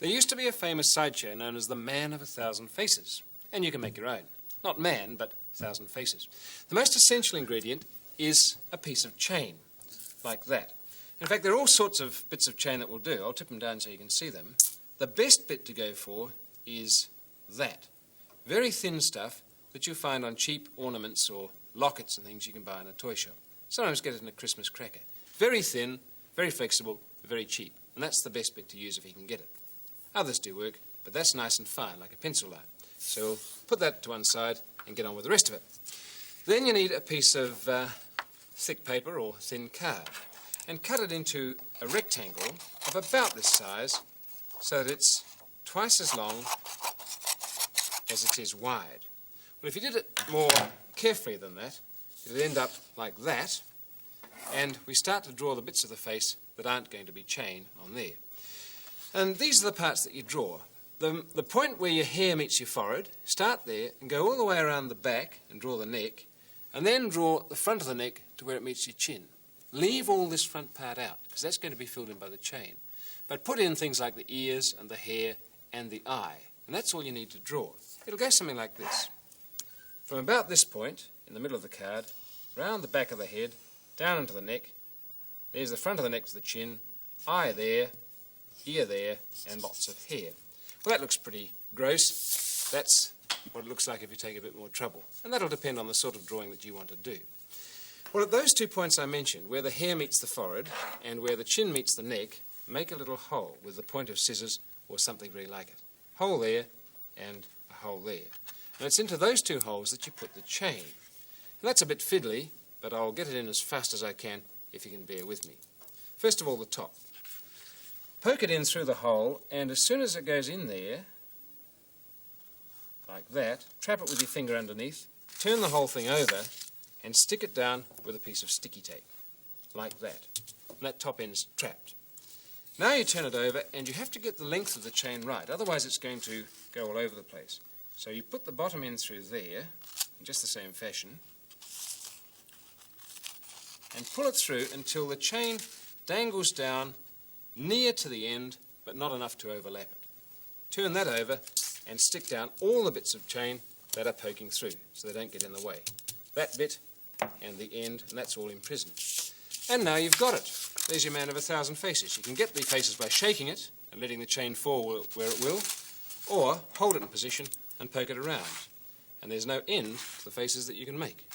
There used to be a famous sideshow known as the Man of 1,000 Faces, and you can make your own. Not man, but 1,000 faces. The most essential ingredient is a piece of chain, like that. In fact, there are all sorts of bits of chain that will do. I'll tip them down so you can see them. The best bit to go for is that. Very thin stuff that you'll find on cheap ornaments or lockets and things you can buy in a toy shop. Sometimes get it in a Christmas cracker. Very thin, very flexible, very cheap. And that's the best bit to use if you can get it. Others do work, but that's nice and fine, like a pencil line. So we'll put that to one side and get on with the rest of it. Then you need a piece of thick paper or thin card, and cut it into a rectangle of about this size so that it's twice as long as it is wide. Well, if you did it more carefully than that, it would end up like that, and we start to draw the bits of the face that aren't going to be chain on there. And these are the parts that you draw. The point where your hair meets your forehead, start there and go all the way around the back and draw the neck, and then draw the front of the neck to where it meets your chin. Leave all this front part out, because that's going to be filled in by the chain. But put in things like the ears and the hair and the eye, and that's all you need to draw. It'll go something like this. From about this point, in the middle of the card, round the back of the head, down into the neck, there's the front of the neck to the chin, eye there, ear there, and lots of hair. Well, that looks pretty gross. That's what it looks like if you take a bit more trouble. And that'll depend on the sort of drawing that you want to do. Well, at those 2 points I mentioned, where the hair meets the forehead and where the chin meets the neck, make a little hole with the point of scissors or something very like it. Hole there and a hole there. And it's into those 2 holes that you put the chain. And that's a bit fiddly, but I'll get it in as fast as I can if you can bear with me. First of all, the top. Poke it in through the hole, and as soon as it goes in there, like that, trap it with your finger underneath, turn the whole thing over, and stick it down with a piece of sticky tape, like that. And that top end's trapped. Now you turn it over, and you have to get the length of the chain right, otherwise it's going to go all over the place. So you put the bottom end through there, in just the same fashion, and pull it through until the chain dangles down near to the end, but not enough to overlap it. Turn that over and stick down all the bits of chain that are poking through, so they don't get in the way. That bit and the end, and that's all imprisoned. And now you've got it. There's your Man of 1,000 Faces. You can get the faces by shaking it and letting the chain fall where it will, or hold it in position and poke it around. And there's no end to the faces that you can make.